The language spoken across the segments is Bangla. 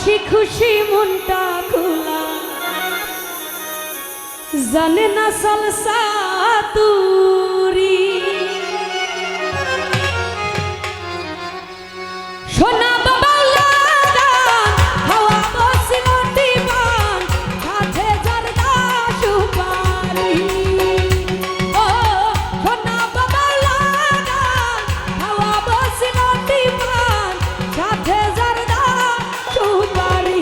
হাসি খুশি মনটা খোলা জানে না সালসা তুরি সোনা বাবা লাগান হাওয়া বসিল দিবান সাথে জর্দা সুপারি ও সোনা বাবা লাগান হাওয়া বসিল দিবান সাথে জর্দা সুপারি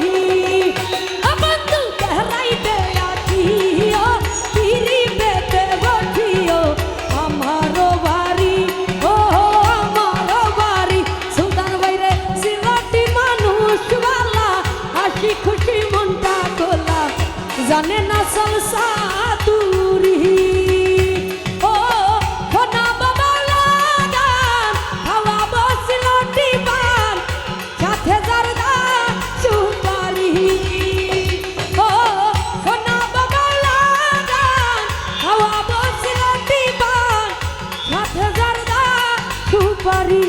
বন্ধু कहराइते आखियो तिरी बेते बठियो हमारो बारी ओ हमारो बारी सुल्तान भाईरे सिलाटी मानुष वाला हासि खुशी मनटा खोला जाने ना सलसा दूरी ओ सोना बाबा लागान हावा बसिल दिबान साथे जर्दा सुपारी ও সোনা বাবা লাগান হাওয়া বসিল দিবান সাথে জর্দা সুপারি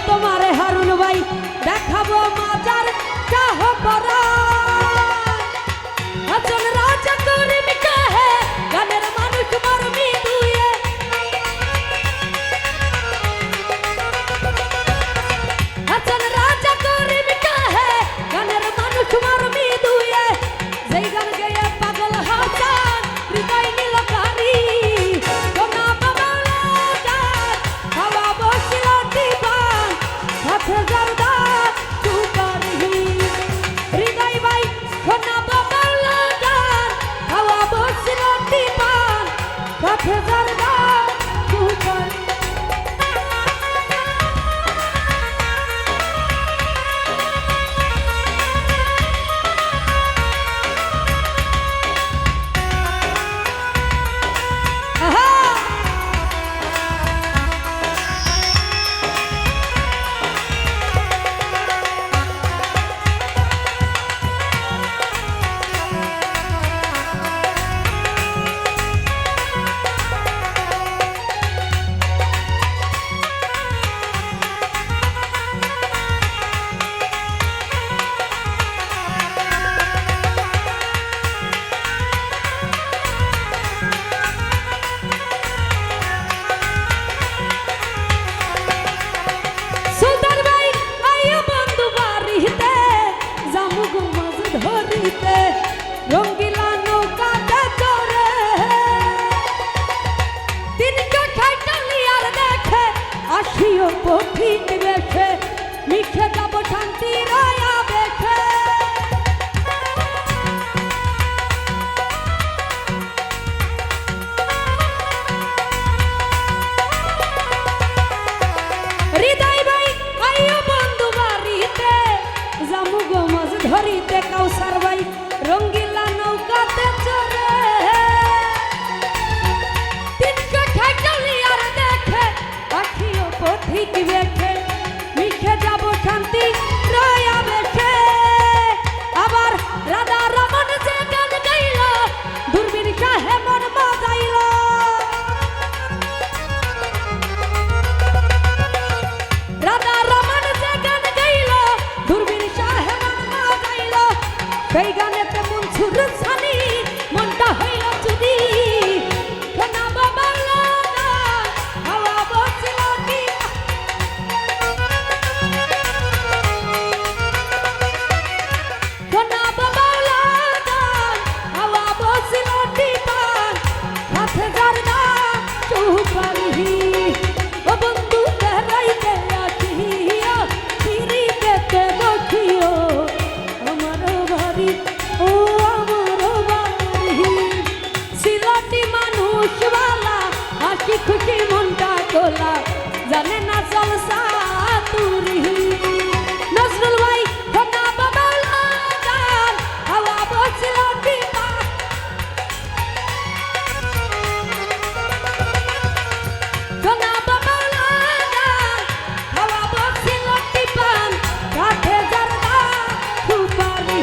তোমারে হারুন ভাই দেখাবো মাজার শাহ পরা হাসান রাজা করিম কাহে গানের মানুষ মরমি দুয়ে হাসান রাজা করিম কাহে গানের মানুষ মরমি দুয়ে যেই গান গেয়ে পাগল হাসান হৃদয় নীল কারি সোনা বাবালা গান হাওয়া বসিল দিবান সাথে জর্দা সুপারি হৃদয় ভাই সোনা বাবালা গান হাওয়া বসিল দিবান সাথে জর্দা সুপারি রঙ্গিলা নৌকাতে চড়ে তিনকে খাইটালি আর দেখে আসিও কঠিন বেশে লিখে যাব শান্তি রায়া বেশে হৃদয় ভাই আইও বন্ধু বাড়িতে জামু গো মাছ ধরিতে কাউসার ভাই রঙ্গিলা নৌকাতে চড়ে তিনকে খাইটালি আর দেখে আখিও পথিক বেশে লিখে যাব শান্তি রয়া বেশে আবার রাধা রমন যে গান গাইল দূরবীর শাহে মন বাজাইল রাধা রমন যে গান গাইল দূরবীর শাহে মন বাজাইল সেই গানেতে মনসুর সানি মনটা হইল চুরি সোনা বাবালা গান হাওয়া বসিল সোনা বাবালা গান হাওয়া বসিল দিবান সাথে জর্দা সুপারি ও বন্ধু বেড়াইতে আসিও ফিরিতে বসিও আমার বাড়ি ও আমার বাড়ি সিলাটি মানুষওয়ালা হাসি খুশি মনটা তোলা জানে না জলসা তুরি নজরুল ভাই সোনা বাবালা গান হাওয়া বসিল দিবান সোনা বাবালা গান হাওয়া বসিল দিবান সাথে জর্দা সুপারি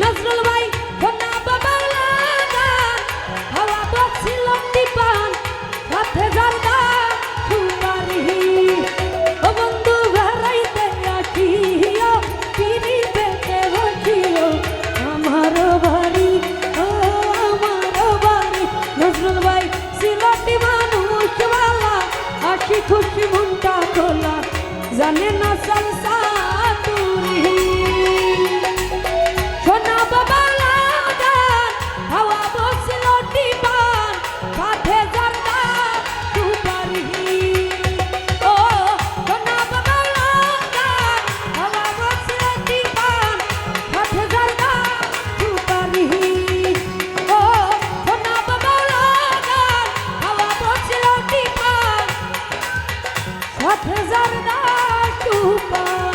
নজরুল ভাই সোনা বাবালা গান হাওয়া বসিল দিবান সাথে জর্দা সুপারি ও বন্ধু বেড়াইতে আসিও ফিরিতে বসিও আমার বাড়ি ও আমার বাড়ি নজরুল ভাই সিলটি মানুষওয়ালা হাসি খুশি মনটা তোলা জানে না জলসা তুরি সোনা বাবালা গান হাওয়া বসিল দিবান সাথে জর্দা সুপারি ও সোনা বাবালা গান হাওয়া বসিল দিবান সাথে জর্দা সুপারি ও সোনা বাবালা গান হাওয়া বসিল দিবান সাথে জর্দা সুপারি